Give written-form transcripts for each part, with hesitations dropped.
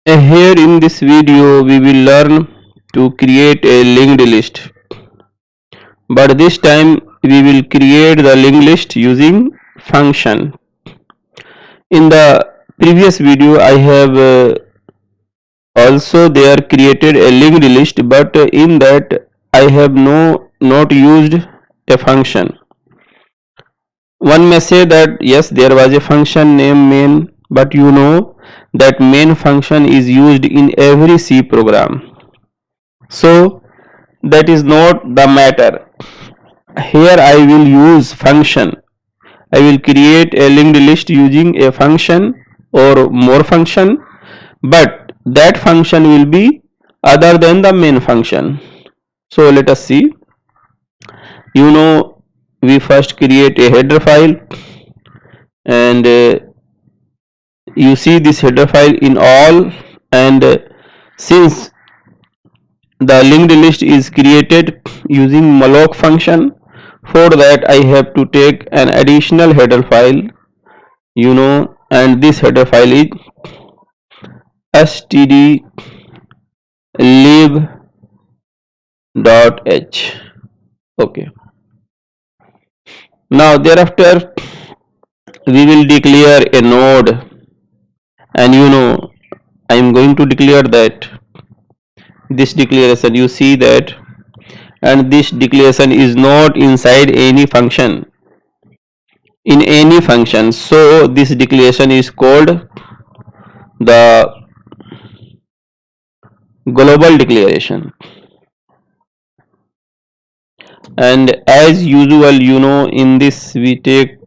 Here in this video we will learn to create a linked list, but this time we will create the linked list using function. In the previous video I have also there created a linked list, but in that I have not used a function. One may say that yes, there was a function named main, but you know that main function is used in every C program. So that is not the matter. Here I will use function. I will create a linked list using a function or more function, but that function will be other than the main function. So let us see. You know, we first create a header file, and you see this header file in all, and since the linked list is created using malloc function, for that I have to take an additional header file, and this header file is stdlib.h. Okay, now thereafter we will declare a node, and I am going to declare that this declaration, you see that, and this declaration is not inside any function, so this declaration is called the global declaration. And as usual, in this we take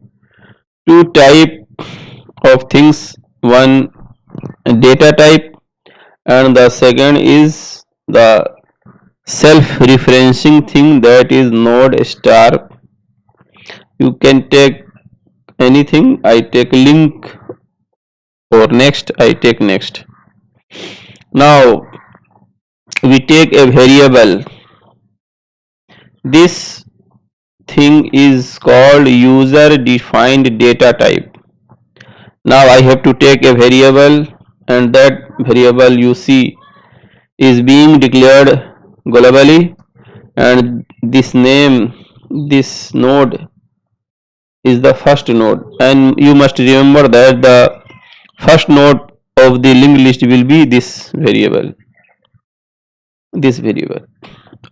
two type of things, one data type and the second is the self-referencing thing, that is node star. You can take anything. I take link, or next, I take next. Now we take a variable. This thing is called user defined data type. Now I have to take a variable, and that variable, you see, is being declared globally, and this node is the first node, and you must remember that the first node of the linked list will be this variable.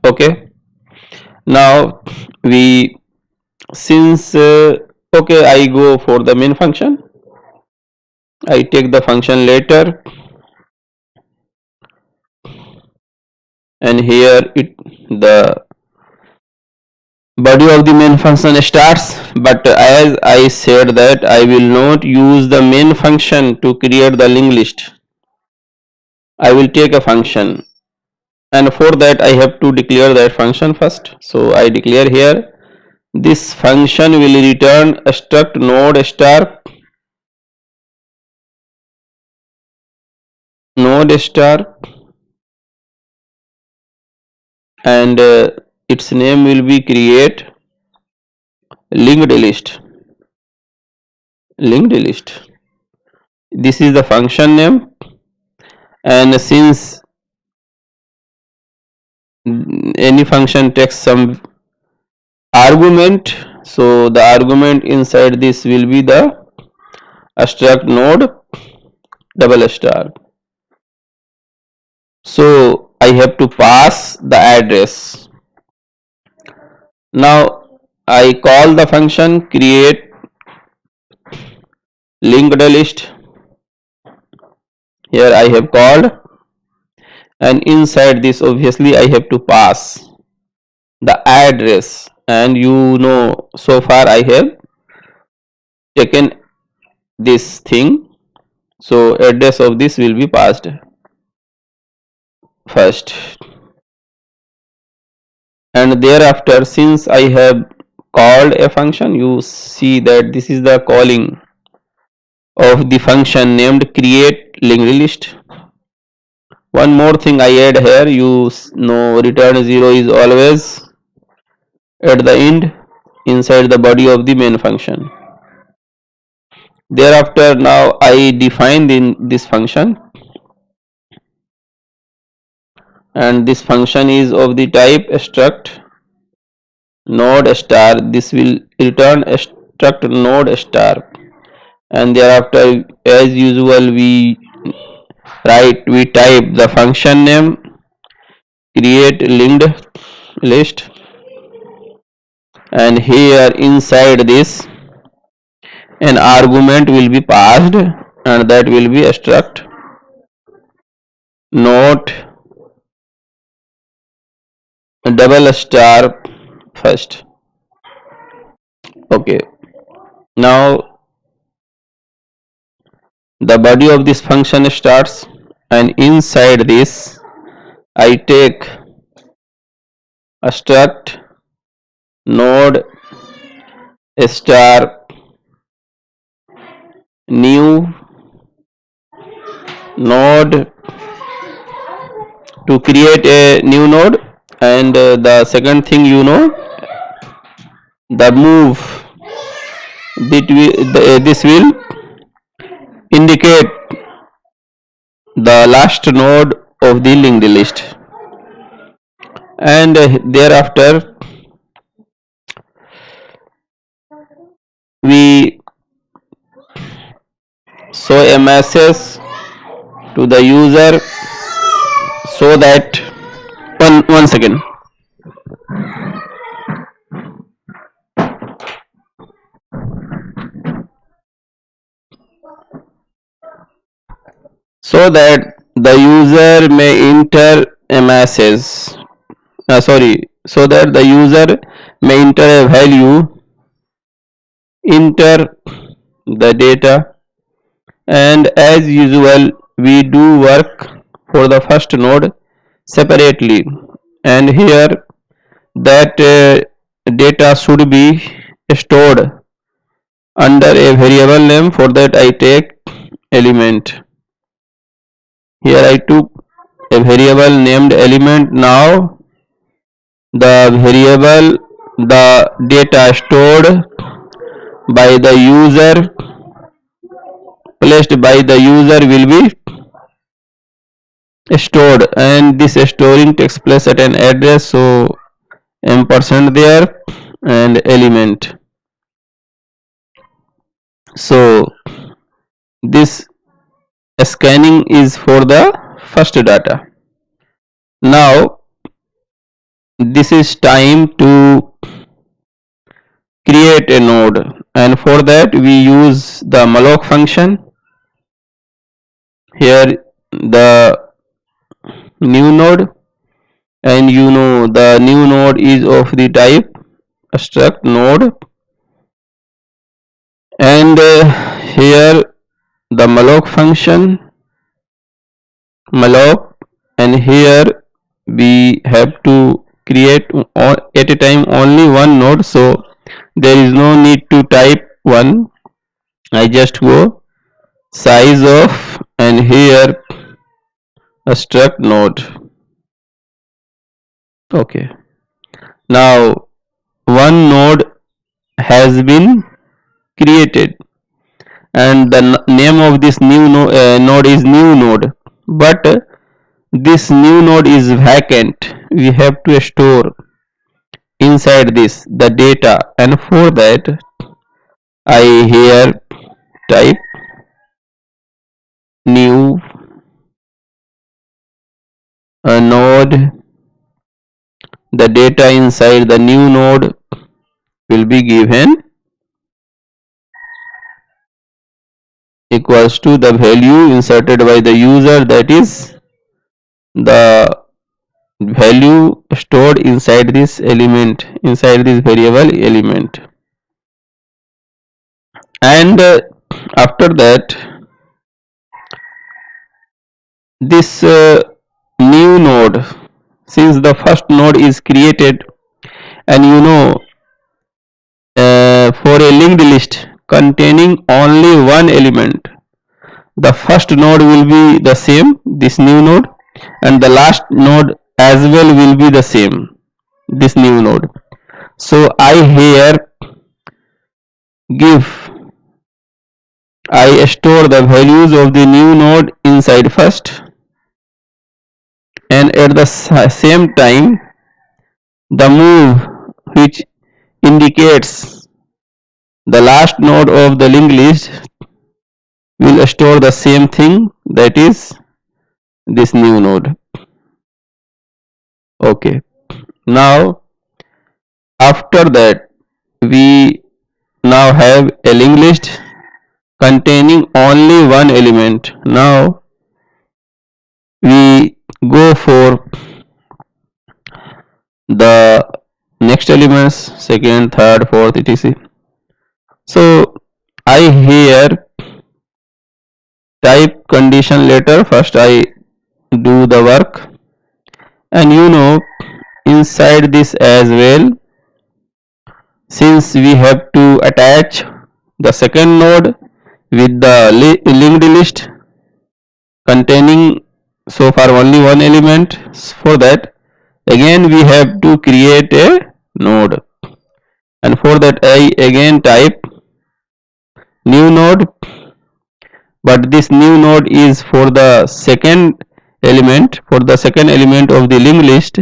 Okay, now we since okay, I go for the main function. I take the function later, and here the body of the main function starts, but as I said that I will not use the main function to create the linked list. I will take a function, and for that I have to declare that function first. So I declare here this function will return a struct node star, and its name will be create linked list. This is the function name, and since any function takes some argument, so the argument inside this will be the struct node double star. So I have to pass the address. Now I call the function create linked list. Here I have called, and inside this obviously I have to pass the address, and so far I have taken this thing, so address of this will be passed first, and thereafter since I have called a function, you see that this is the calling of the function named create linked list. One more thing I add here, return 0 is always at the end inside the body of the main function. Thereafter now I define in this function and this function is of the type struct node star. This will return struct node star, and thereafter as usual we type the function name, create linked list, and here inside this an argument will be passed, and that will be struct note double star first. Okay, now the body of this function starts, and inside this I take a struct node star new node to create a new node, and the second thing, the move this will indicate the last node of the linked list, and thereafter we show a message to the user so that one second. So that the user may enter a message, so that the user may enter a value, enter the data, and as usual we do work for the first node separately, and here that data should be stored under a variable name. For that I take element. Here I took a variable named element. Now the variable, the data stored by the user, placed by the user will be stored, and this storing takes place at an address, so ampersand there and element. So this scanning is for the first data. Now this is time to create a node, and for that we use the malloc function. Here the new node, and the new node is of the type struct node, and here the malloc function malloc, and here we have to create at a time only one node, so there is no need to type one. I just go size of, and here a struct node. Okay, now one node has been created, and the name of this new node is new node, but this new node is vacant. We have to store inside this the data, and for that I here type new node. The data inside the new node will be given equals to the value inserted by the user, that is the value stored inside this element, inside this variable element. And after that this new node, since the first node is created, and for a linked list containing only one element, the first node will be the same, this new node, and the last node as well will be the same, this new node. So I here I store the values of the new node inside first, and at the same time the move which indicates the last node of the linked list will store the same thing, that is this new node. Okay, now after that we now have a linked list containing only one element. Now we go for the next elements, second, third, fourth, etc. So I here type condition letter. First I do the work, and inside this as well, since we have to attach the second node with the linked list containing so far only one element, for that again we have to create a node, and for that I again type new node, but this new node is for the second element of the linked list,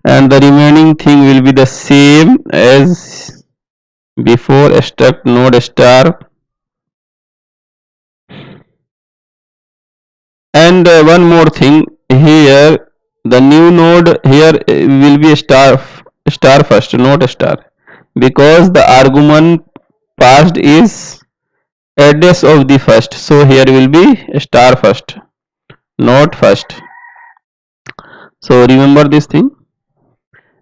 and the remaining thing will be the same as before, struct node star. And one more thing, here the new node here will be star first, not star, because the argument passed is address of the first, so here will be star first, not first. So remember this thing.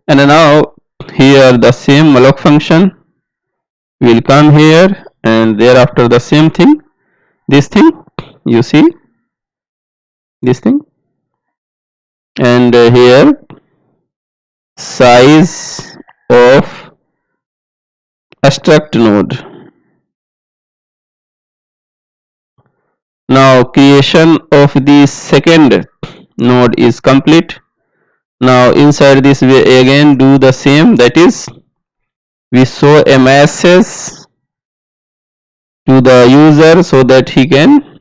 And now here the same malloc function will come here, and thereafter the same thing, this thing, you see this thing, and here size of struct node. Now creation of the second node is complete. Now inside this we again do the same, that is we show a message to the user so that he can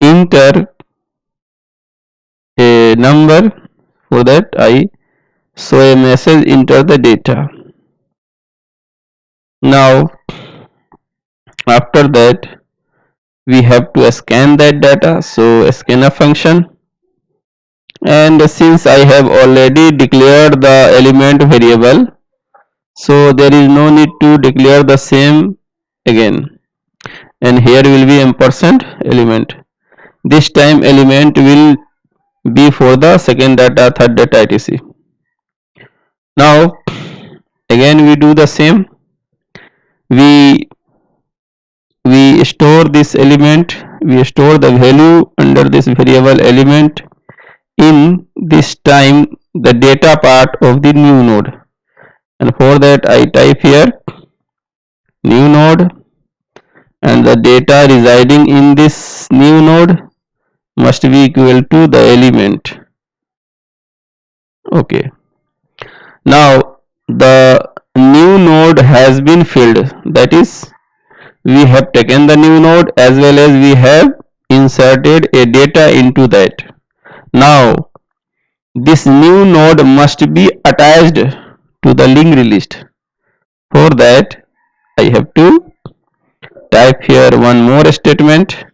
enter a number. For that I show a message, enter the data. Now after that we have to scan that data, so scanf function, and since I have already declared the element variable, so there is no need to declare the same again, and here will be ampersand element. This time element will be for the second data, third data, etc. Now again we do the same, we store this element, we store the value under this variable element in this time the data part of the new node, and for that I type here new node, and the data residing in this new node must be equal to the element. Okay, now the new node has been filled, that is we have taken the new node as well as we have inserted a data into that. Now this new node must be attached to the linked list. For that I have to type here one more statement.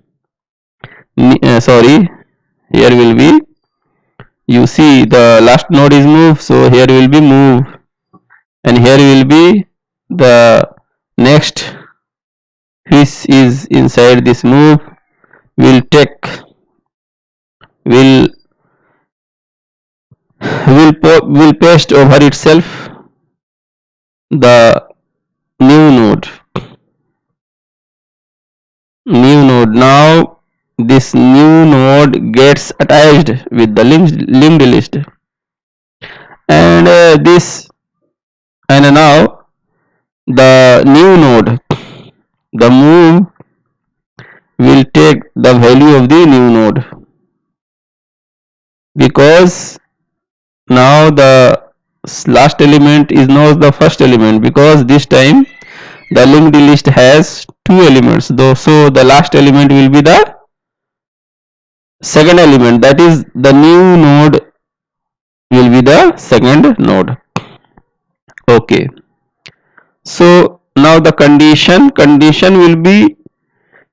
Sorry, here will be, you see the last node is move, so here will be move, and here will be the next which is inside this move will take will paste over itself the new node. Now this new node gets attached with the linked list, and now the new node, the move will take the value of the new node, because now the last element is not the first element, because this time the linked list has two elements though, so the last element will be the second element, that is the new node will be the second node. Okay, so now the condition will be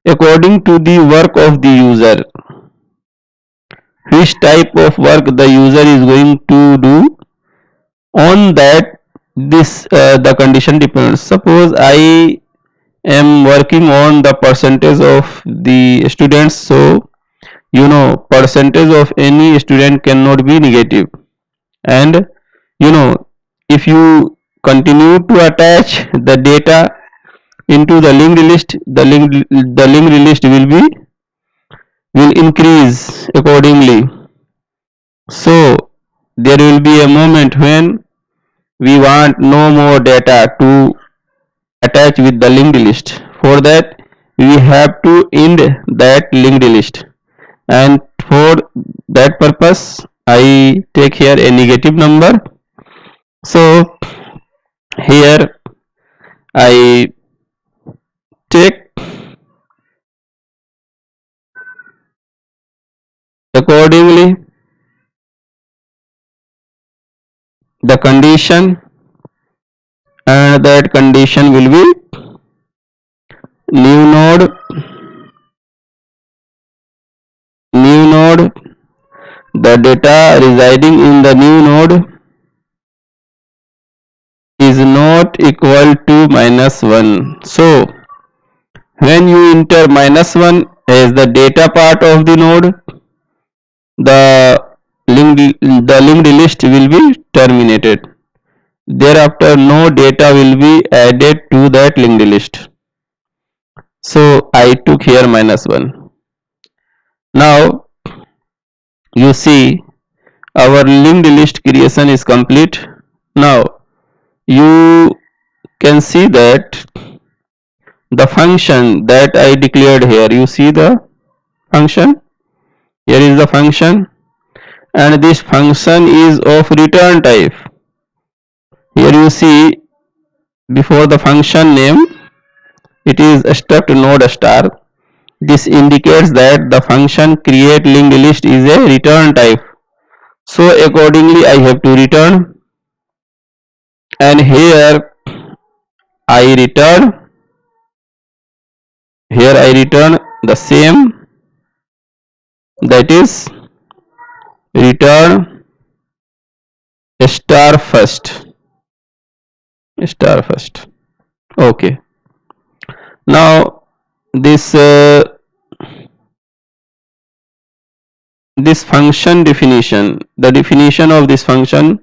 according to the work of the user, which type of work the user is going to do. On that, this the condition depends. Suppose I am working on the percentage of the students, so percentage of any student cannot be negative. And you know if you continue to attach the data into the linked list, the linked list will increase accordingly. So there will be a moment when we want no more data to attach with the linked list. For that, we have to end that linked list, and for that purpose I take here a negative number. So here I take accordingly the condition, and that condition will be new node, the data residing in the new node is not equal to -1. So when you enter -1 as the data part of the node, the linked list will be terminated. Thereafter no data will be added to that linked list. So I took here -1. Now you see our linked list creation is complete. Now you can see that the function that I declared here, you see the function, here is the function, and this function is of return type. Here you see before the function name it is struct node star. This indicates that the function create linked list is a return type. So accordingly I have to return, and here I return the same, that is return star first. Okay, now this function definition, the definition of this function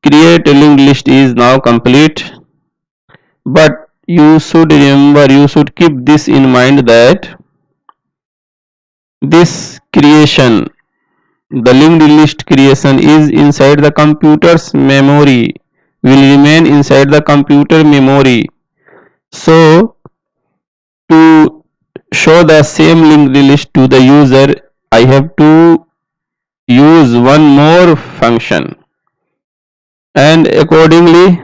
create a linked list is now complete. But you should remember, you should keep this in mind, that this creation, the linked list creation, is inside the computer's memory, will remain inside the computer memory. So to show the same linked list to the user, I have to use one more function, and accordingly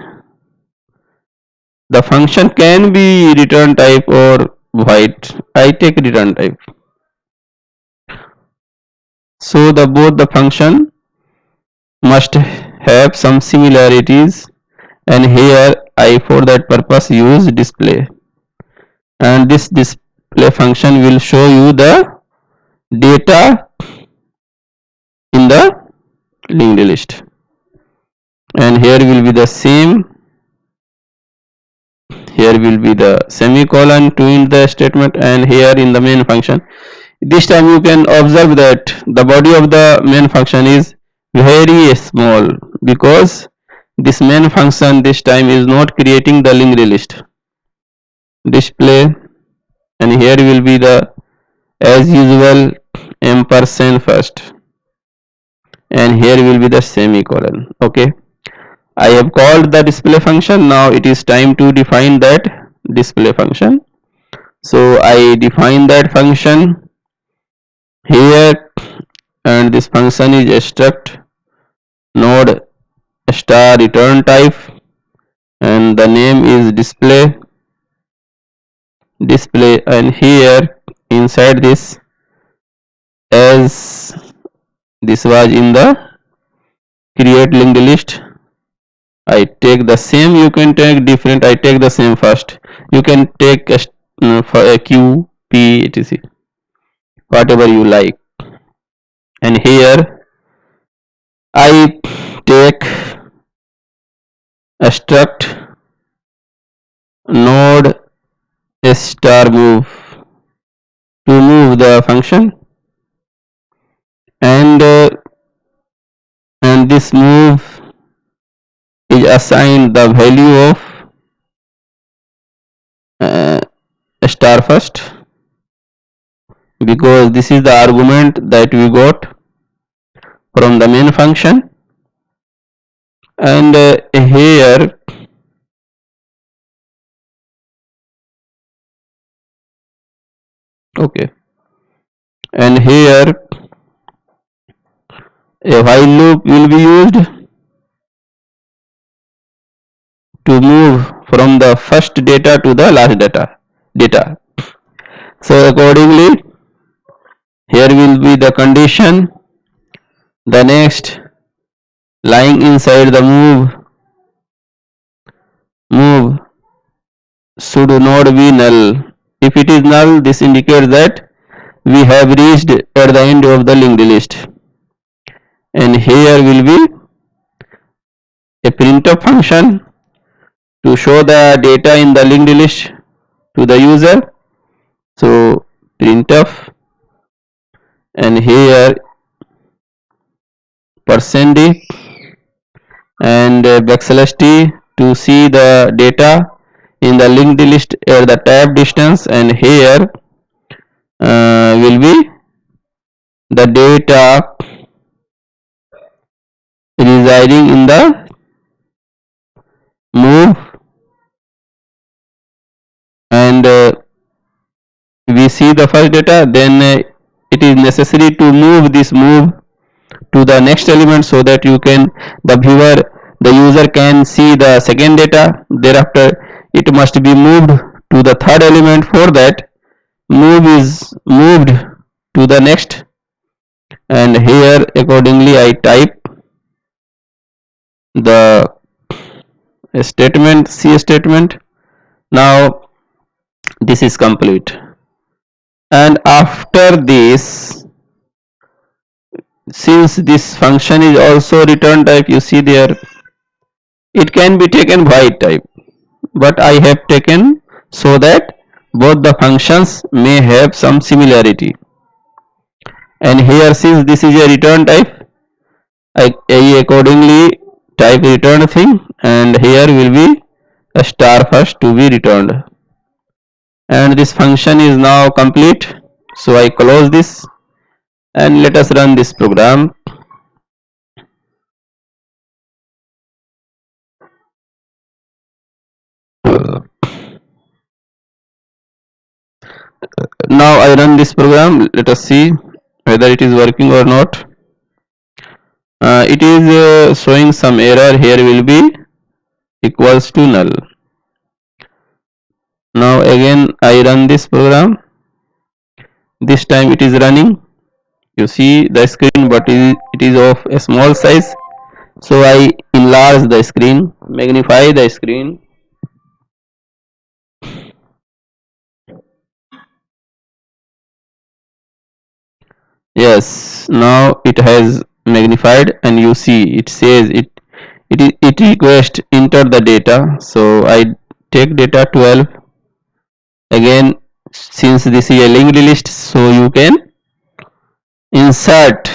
the function can be return type or void. I take return type. So both the function must have some similarities, and here I for that purpose use display, and this display function will show you the data in the linked list, and here will be the same, here will be the semicolon to end the statement, and here in the main function. This time you can observe that the body of the main function is very small, because this main function this time is not creating the linked list. Display, and here will be the, as usual, ampersand first, and here will be the semicolon. Okay, I have called the display function. Now it is time to define that display function. So I define that function here, and this function is struct node star return type, and the name is display, and here inside this as this was in the create linked list. I take the same, you can take different, I take the same first. You can take for a Q, P, etc. Whatever you like. And here I take a struct node star move to move the function, and this move is assigned the value of star first, because this is the argument that we got from the main function. And here okay, and here a while loop will be used to move from the first data to the last data. So accordingly, here will be the condition, the next lying inside the move should not be null. If it is null, this indicates that we have reached at the end of the linked list. And here will be a printf function to show the data in the linked list to the user. So printf, and here %d and \t to see the data in the linked list at the tab distance, and here will be the data residing in the move, and we see the first data, then it is necessary to move this move to the next element so that the user can see the second data. Thereafter it must be moved to the third element. For that, move is moved to the next, and here accordingly I type the statement, C statement. Now this is complete, and after this, since this function is also return type, you see there, it can be taken void type, but I have taken so that both the functions may have some similarity. And here, since this is a return type, I accordingly type return thing, and here will be a star first to be returned. And this function is now complete, so I close this and let us run this program. Now I run this program. Let us see whether it is working or not. It is showing some error. Here will be equals to null. Now again I run this program. This time it is running. You see the screen, but it is of a small size. So I enlarge the screen, magnify the screen. Yes, now it has magnified, and you see it says it requests enter the data. So I take data 12. Again, since this is a linked list, so you can insert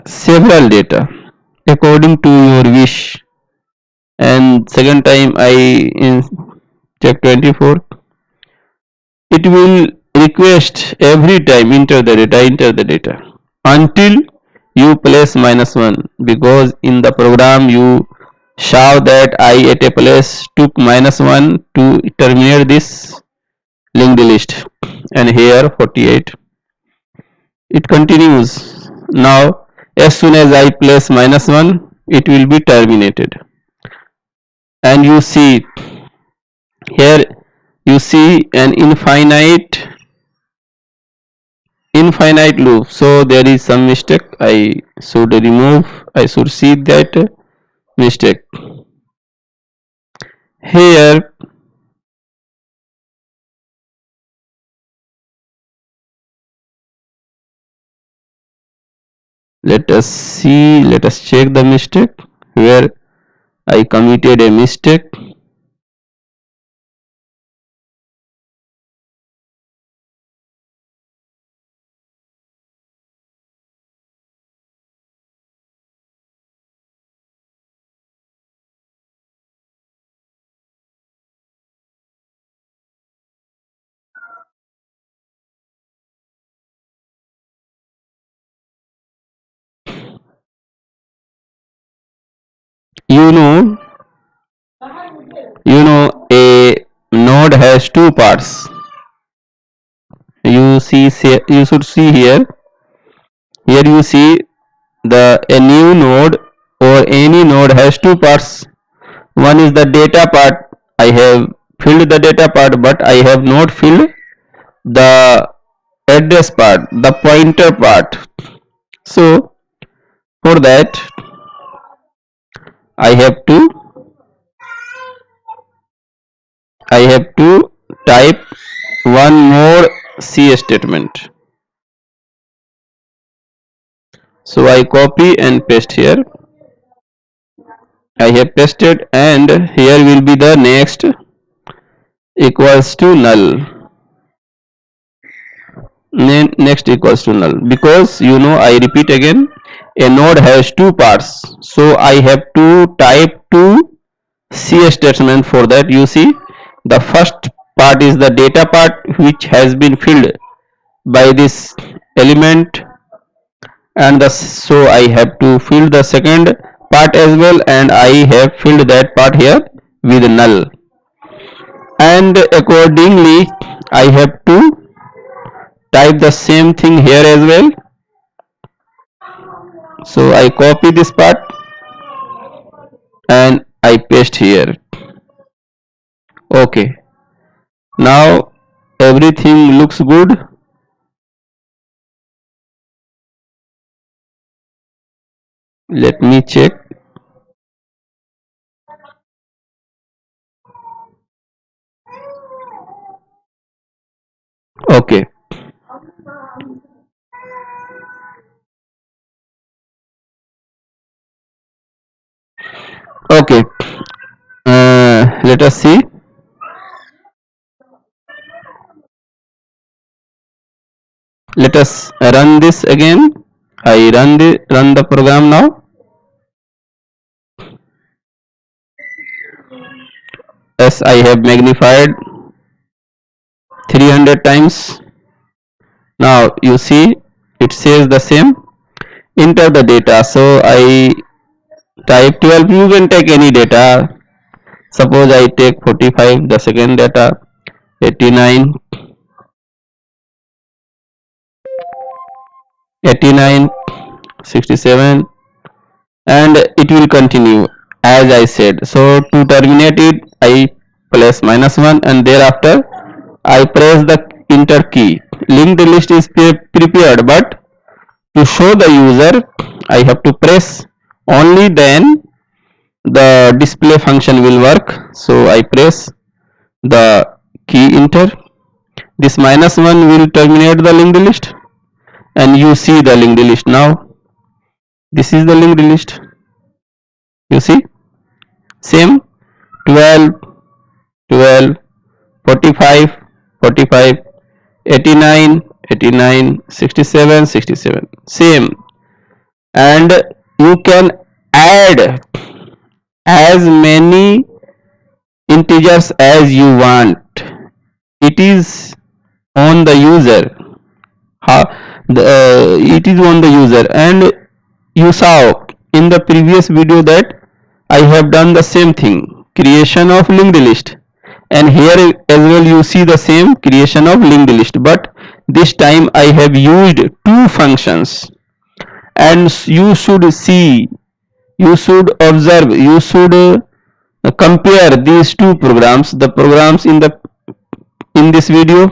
several data according to your wish. And second time I check 24. It will request every time enter the data until you place -1, because in the program you show that I at a place took -1 to terminate this linked list, and here 48. It continues. Now as soon as I place -1, it will be terminated. And you see here you see an infinite loop. So there is some mistake. I should remove, I should see that mistake. Here let us see, let us check the mistake where I committed a mistake. You know, a node has two parts. You should see here. Here you see a new node or any node has two parts. One is the data part. I have filled the data part, but I have not filled the address part, the pointer part. So for that I have to type one more C statement. So I copy and paste here. I have pasted, and here will be the next equals to null. Next equals to null, because I repeat again, a node has two parts, so I have to type two C statement. For that, you see, the first part is the data part, which has been filled by this element, and so I have to fill the second part as well, and I have filled that part here with null, and accordingly I have to type the same thing here as well. So I copy this part and I paste here. Okay, now everything looks good. Let me check. Okay, okay, let us see. Let us run this again. I run the program now. As I have magnified 300 times. Now you see it says the same. Enter the data. So I type 12. You can take any data. Suppose I take 45, the second data, 89, 89, 67, and it will continue as I said. So to terminate it, I press -1, and thereafter I press the enter key. Linked list is prepared, but to show the user, I have to press, only then the display function will work. So I press the key enter. This -1 will terminate the linked list, and you see the linked list now. This is the linked list. You see, same 12, 12, 45, 45, 89, 89, 67, 67, same. And you can add as many integers as you want. It is on the user. It is on the user, and you saw in the previous video that I have done the same thing, creation of linked list, and here as well you see the same creation of linked list, but this time I have used two functions, and you should see, you should observe, you should compare these two programs, the programs in the in this video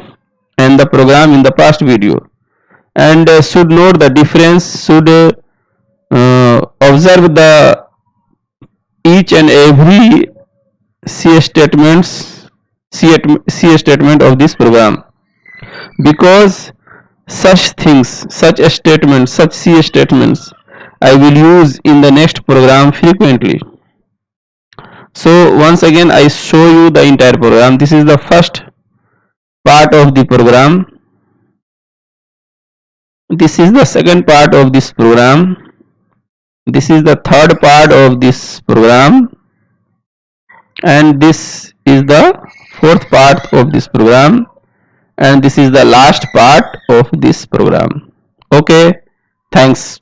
and the program in the past video, and should note the difference, should observe the each and every C statements, C statement of this program, because such things, such statements, such C statements I will use in the next program frequently. So once again I show you the entire program. This is the first part of the program. This is the second part of this program. This is the third part of this program, and this is the fourth part of this program, and this is the last part of this program. Okay, thanks.